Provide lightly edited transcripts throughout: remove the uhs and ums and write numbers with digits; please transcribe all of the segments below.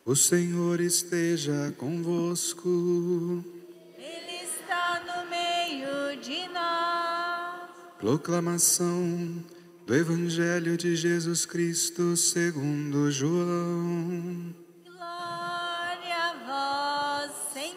O Senhor esteja convosco. Ele está no meio de nós. Proclamação do Evangelho de Jesus Cristo segundo João. Glória a vós, Senhor.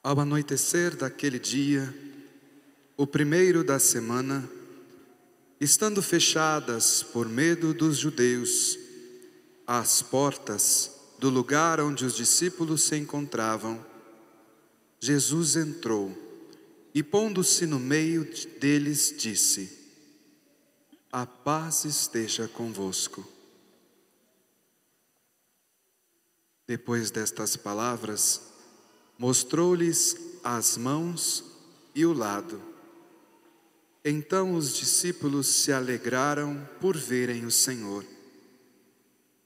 Ao anoitecer daquele dia, o primeiro da semana, estando fechadas por medo dos judeus as portas do lugar onde os discípulos se encontravam, Jesus entrou e, pondo-se no meio deles, disse: A paz esteja convosco. Depois destas palavras, mostrou-lhes as mãos e o lado. Então os discípulos se alegraram por verem o Senhor.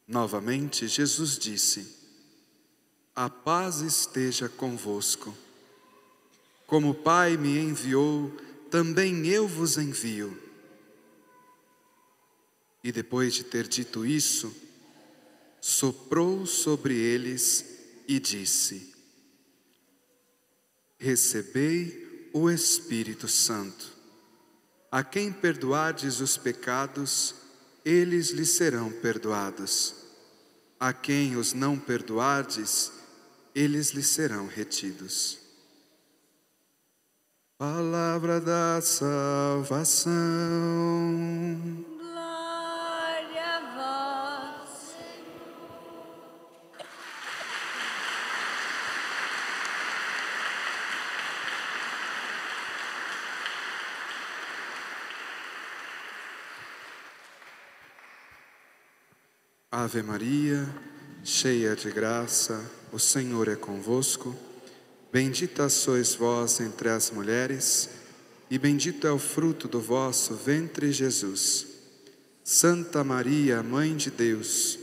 Novamente Jesus disse: A paz esteja convosco. Como o Pai me enviou, também eu vos envio. E depois de ter dito isso, soprou sobre eles e disse: Recebei o Espírito Santo. A quem perdoardes os pecados, eles lhes serão perdoados. A quem os não perdoardes, eles lhes serão retidos. Palavra da salvação. Glória a vós. Ave Maria, cheia de graça, o Senhor é convosco. Bendita sois vós entre as mulheres, e bendito é o fruto do vosso ventre, Jesus. Santa Maria, Mãe de Deus,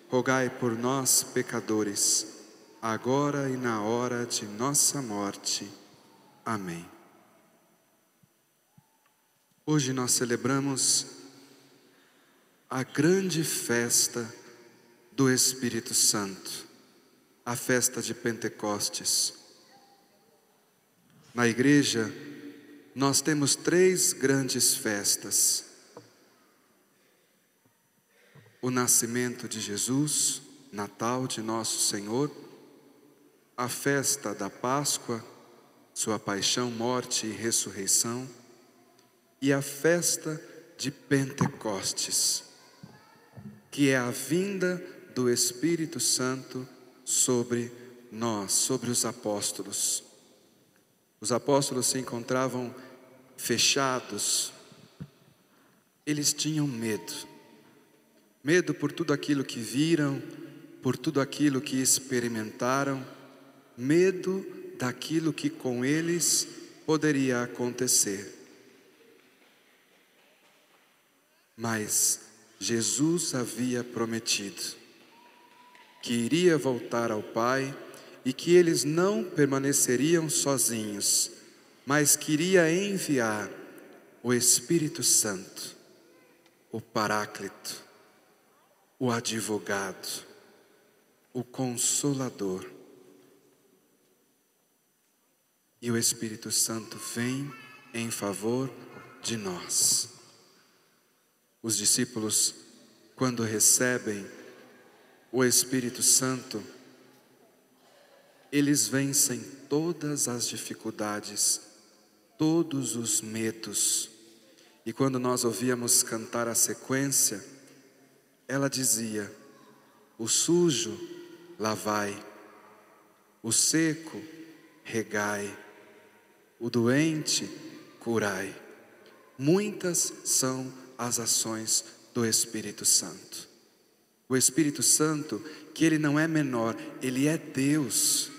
rogai por nós, pecadores, agora e na hora de nossa morte. Amém. Hoje nós celebramos a grande festa do Espírito Santo, a festa de Pentecostes. Na igreja, nós temos 3 grandes festas: o nascimento de Jesus, Natal de Nosso Senhor, a festa da Páscoa, sua paixão, morte e ressurreição, e a festa de Pentecostes, que é a vinda do Espírito Santo sobre nós, sobre os apóstolos. Os apóstolos se encontravam fechados, eles tinham medo. Medo por tudo aquilo que viram, por tudo aquilo que experimentaram, medo daquilo que com eles poderia acontecer. Mas Jesus havia prometido que iria voltar ao Pai e que eles não permaneceriam sozinhos, mas queria enviar o Espírito Santo, o Paráclito, o advogado, o Consolador. E o Espírito Santo vem em favor de nós. Os discípulos, quando recebem o Espírito Santo, eles vencem todas as dificuldades, todos os medos. E quando nós ouvíamos cantar a sequência, ela dizia: o sujo lavai, o seco regai, o doente curai. Muitas são as ações do Espírito Santo. O Espírito Santo, que ele não é menor, ele é Deus.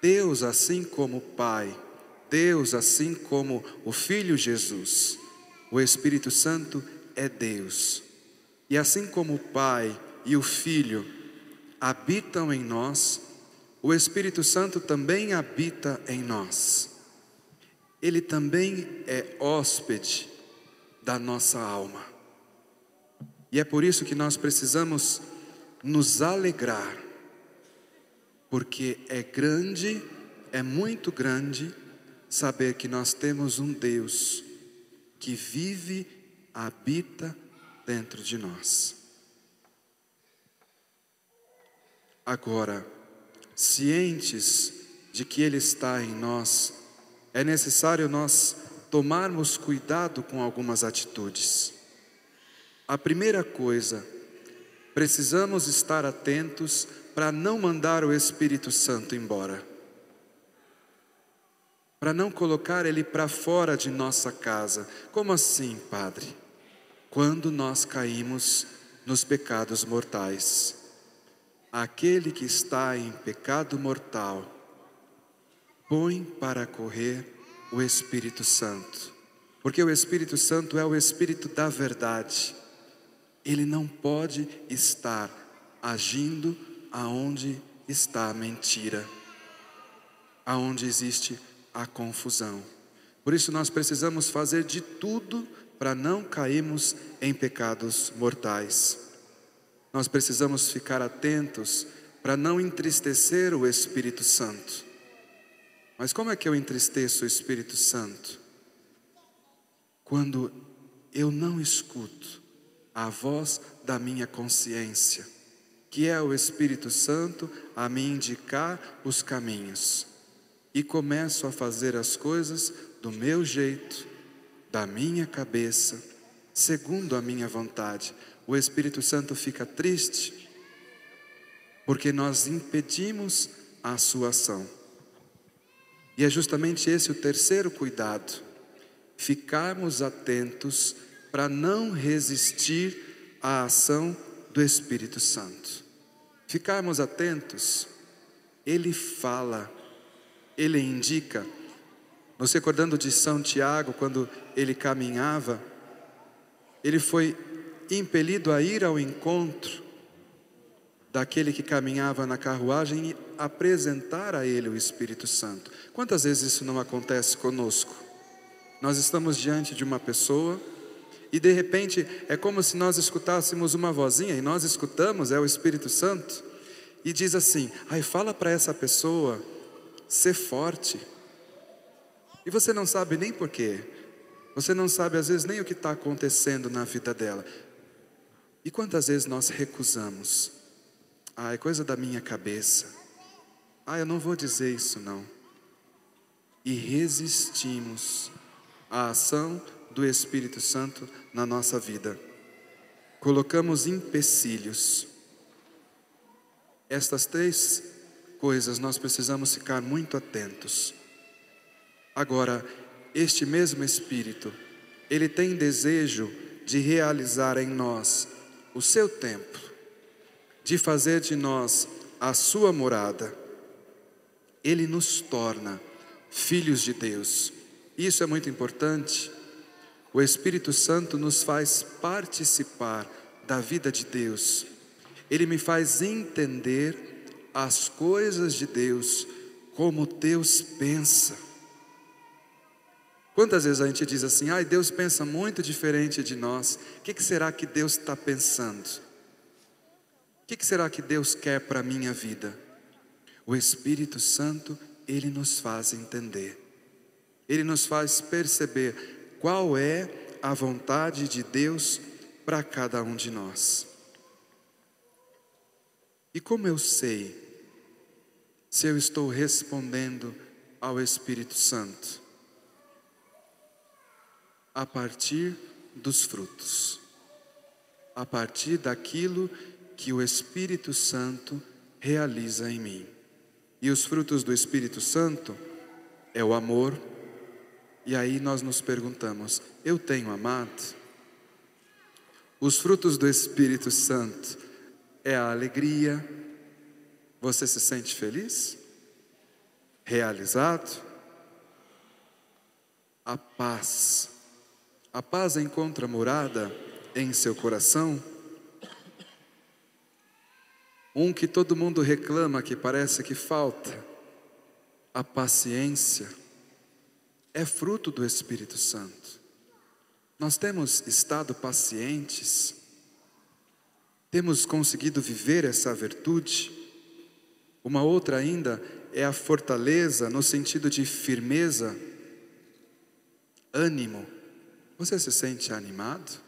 Deus assim como o Pai, Deus assim como o Filho Jesus. O Espírito Santo é Deus. E assim como o Pai e o Filho habitam em nós, o Espírito Santo também habita em nós. Ele também é hóspede da nossa alma. E é por isso que nós precisamos nos alegrar, porque é grande, é muito grande, saber que nós temos um Deus que vive, habita dentro de nós. Agora, cientes de que Ele está em nós, é necessário nós tomarmos cuidado com algumas atitudes. A primeira coisa, precisamos estar atentos para não mandar o Espírito Santo embora, para não colocar ele para fora de nossa casa. Como assim, Padre? Quando nós caímos nos pecados mortais, aquele que está em pecado mortal põe para correr o Espírito Santo, porque o Espírito Santo é o Espírito da verdade. Ele não pode estar agindo aonde está a mentira, aonde existe a confusão. Por isso nós precisamos fazer de tudo para não cairmos em pecados mortais. Nós precisamos ficar atentos para não entristecer o Espírito Santo. Mas como é que eu entristeço o Espírito Santo? Quando eu não escuto a voz da minha consciência, que é o Espírito Santo a me indicar os caminhos, e começo a fazer as coisas do meu jeito, da minha cabeça, segundo a minha vontade. O Espírito Santo fica triste, porque nós impedimos a sua ação. E é justamente esse o terceiro cuidado: ficarmos atentos para não resistir à ação do Espírito Santo. Ficarmos atentos, Ele fala, Ele indica. Nos recordando de São Tiago, quando ele caminhava, ele foi impelido a ir ao encontro daquele que caminhava na carruagem e apresentar a ele o Espírito Santo. Quantas vezes isso não acontece conosco? Nós estamos diante de uma pessoa e de repente é como se nós escutássemos uma vozinha, e nós escutamos, é o Espírito Santo, e diz assim: ai, fala para essa pessoa ser forte. E você não sabe nem por quê. Você não sabe às vezes nem o que está acontecendo na vida dela. E quantas vezes nós recusamos? Ah, é coisa da minha cabeça. Ah, eu não vou dizer isso não. E resistimos à ação do Espírito Santo na nossa vida. Colocamos empecilhos. Estas três coisas nós precisamos ficar muito atentos. Agora, este mesmo Espírito, ele tem desejo de realizar em nós o seu templo, de fazer de nós a sua morada. Ele nos torna filhos de Deus. Isso é muito importante. O Espírito Santo nos faz participar da vida de Deus. Ele me faz entender as coisas de Deus, como Deus pensa. Quantas vezes a gente diz assim: ai, Deus pensa muito diferente de nós. O que será que Deus está pensando? O que será que Deus quer para a minha vida? O Espírito Santo, ele nos faz entender. Ele nos faz perceber qual é a vontade de Deus para cada um de nós. E como eu sei se eu estou respondendo ao Espírito Santo? A partir dos frutos, a partir daquilo que o Espírito Santo realiza em mim. E os frutos do Espírito Santo é o amor. E aí nós nos perguntamos: eu tenho amado? Os frutos do Espírito Santo é a alegria. Você se sente feliz? Realizado? A paz. A paz encontra morada em seu coração? Um que todo mundo reclama, que parece que falta, a paciência, é fruto do Espírito Santo. Nós temos estado pacientes, temos conseguido viver essa virtude. Uma outra ainda é a fortaleza, no sentido de firmeza, ânimo. Você se sente animado?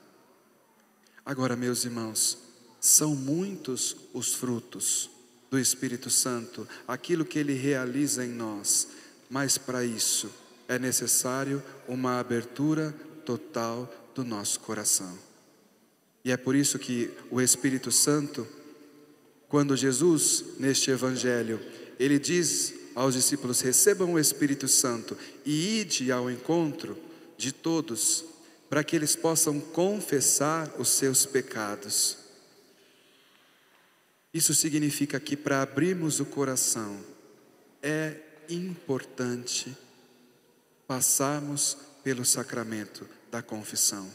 Agora, meus irmãos, são muitos os frutos do Espírito Santo, aquilo que Ele realiza em nós, mas para isso é necessário uma abertura total do nosso coração. E é por isso que o Espírito Santo, quando Jesus, neste Evangelho, Ele diz aos discípulos: recebam o Espírito Santo e ide ao encontro de todos, para que eles possam confessar os seus pecados. Isso significa que para abrirmos o coração, é importante passarmos pelo sacramento da confissão.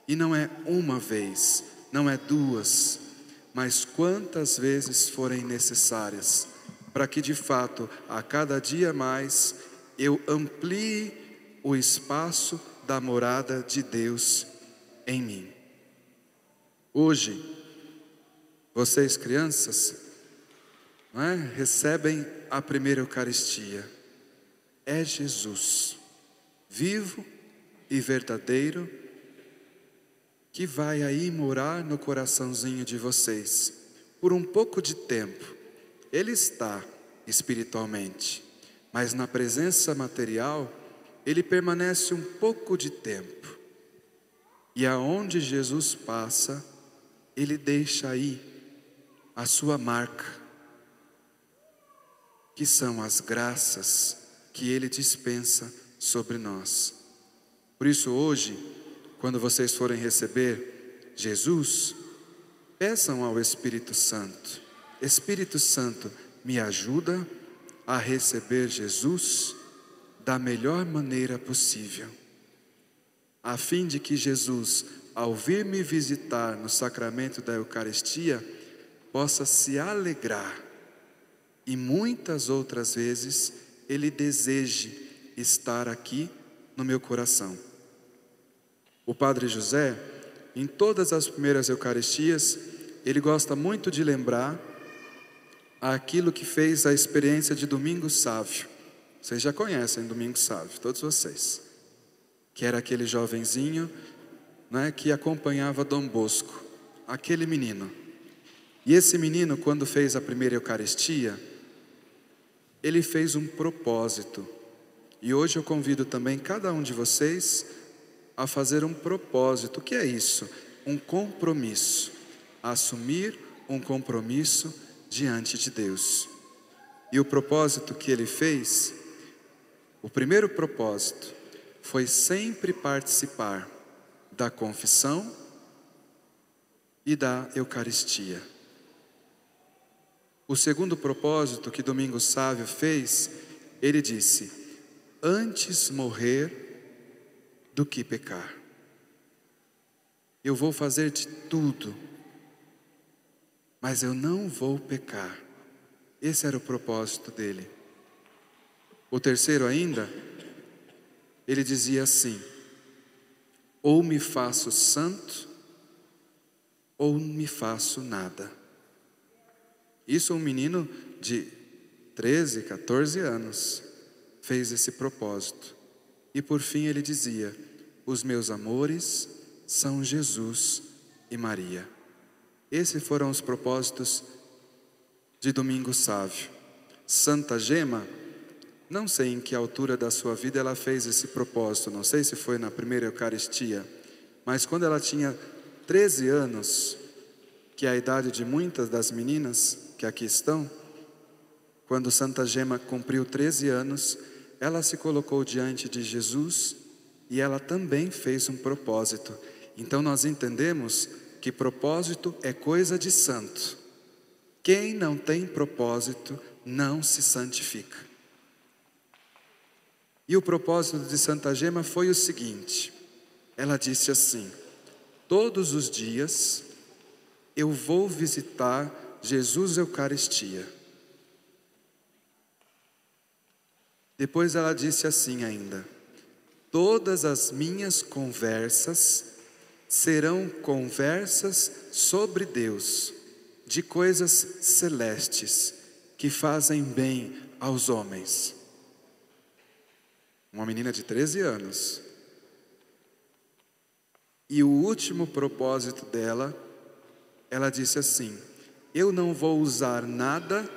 E não é uma vez, não é duas, mas quantas vezes forem necessárias, para que de fato, a cada dia mais, eu amplie o espaço da morada de Deus em mim. Hoje, vocês crianças, não é? Recebem a primeira Eucaristia. É Jesus, vivo e verdadeiro, que vai aí morar no coraçãozinho de vocês, por um pouco de tempo. Ele está espiritualmente, mas na presença material, Ele permanece um pouco de tempo. E aonde Jesus passa, Ele deixa aí a sua marca, que são as graças que Ele dispensa sobre nós. Por isso hoje, quando vocês forem receber Jesus, peçam ao Espírito Santo: Espírito Santo, me ajuda a receber Jesus da melhor maneira possível, a fim de que Jesus, ao vir me visitar no sacramento da Eucaristia, possa se alegrar e muitas outras vezes Ele deseje estar aqui no meu coração. O Padre José, em todas as primeiras Eucaristias, ele gosta muito de lembrar aquilo que fez a experiência de Domingo Sávio. Vocês já conhecem Domingo Sávio, todos vocês, que era aquele jovenzinho, né, que acompanhava Dom Bosco, aquele menino. E esse menino, quando fez a primeira Eucaristia, ele fez um propósito. E hoje eu convido também cada um de vocês a fazer um propósito. O que é isso? Um compromisso. Assumir um compromisso diante de Deus. E o propósito que ele fez, o primeiro propósito, foi sempre participar da confissão e da Eucaristia. O segundo propósito que Domingo Sávio fez, ele disse: antes morrer do que pecar. Eu vou fazer de tudo, mas eu não vou pecar. Esse era o propósito dele. O terceiro ainda, ele dizia assim: ou me faço santo, ou me faço nada. Isso um menino de 13, 14 anos fez esse propósito. E por fim ele dizia: os meus amores são Jesus e Maria. Esses foram os propósitos de Domingo Sávio. Santa Gema, não sei em que altura da sua vida ela fez esse propósito, não sei se foi na primeira Eucaristia, mas quando ela tinha 13 anos, que é a idade de muitas das meninas que aqui estão, quando Santa Gema cumpriu 13 anos, ela se colocou diante de Jesus e ela também fez um propósito. Então nós entendemos que propósito é coisa de santo. Quem não tem propósito não se santifica. E o propósito de Santa Gema foi o seguinte: ela disse assim: todos os dias eu vou visitar Jesus Eucaristia. Depois ela disse assim ainda: todas as minhas conversas serão conversas sobre Deus, de coisas celestes, que fazem bem aos homens. Uma menina de 13 anos. E o último propósito dela, ela disse assim: eu não vou usar nada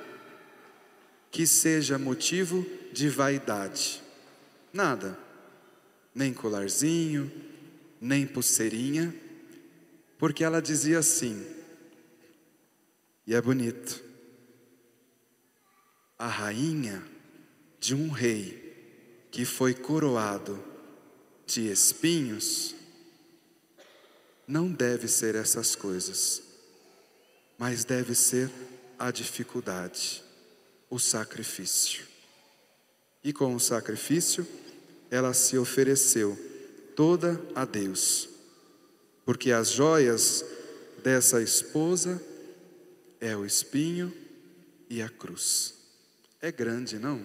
que seja motivo de vaidade. Nada. Nem colarzinho, nem pulseirinha, porque ela dizia assim, e é bonito: a rainha de um rei que foi coroado de espinhos não deve ser essas coisas, mas deve ser a dificuldade, o sacrifício. E com o sacrifício, ela se ofereceu toda a Deus, porque as joias dessa esposa é o espinho e a cruz. É grande, não?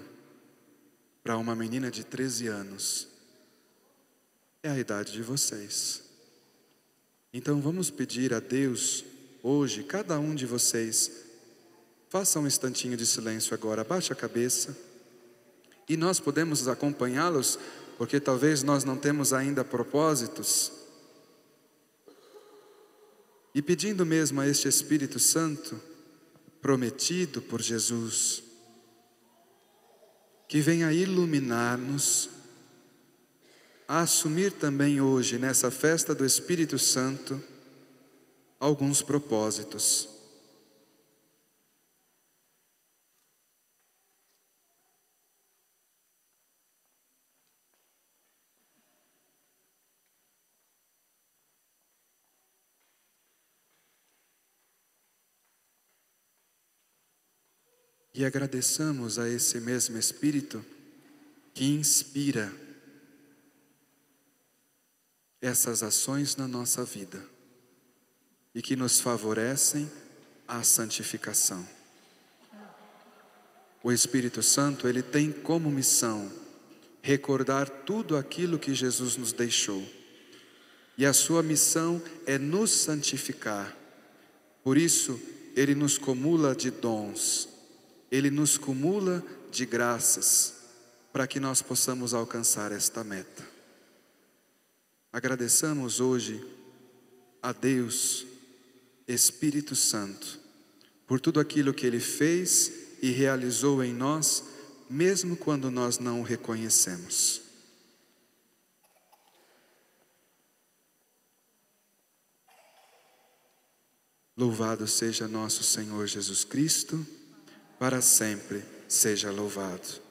Para uma menina de 13 anos. É a idade de vocês. Então vamos pedir a Deus hoje, cada um de vocês, faça um instantinho de silêncio agora, abaixe a cabeça. E nós podemos acompanhá-los, porque talvez nós não temos ainda propósitos. E pedindo mesmo a este Espírito Santo, prometido por Jesus, que venha iluminar-nos, a assumir também hoje, nessa festa do Espírito Santo, alguns propósitos. E agradeçamos a esse mesmo Espírito que inspira essas ações na nossa vida e que nos favorecem à santificação. O Espírito Santo, ele tem como missão recordar tudo aquilo que Jesus nos deixou. E a sua missão é nos santificar. Por isso, ele nos cumula de dons, ele nos cumula de graças, para que nós possamos alcançar esta meta. Agradeçamos hoje a Deus, Espírito Santo, por tudo aquilo que Ele fez e realizou em nós, mesmo quando nós não o reconhecemos. Louvado seja nosso Senhor Jesus Cristo, para sempre seja louvado.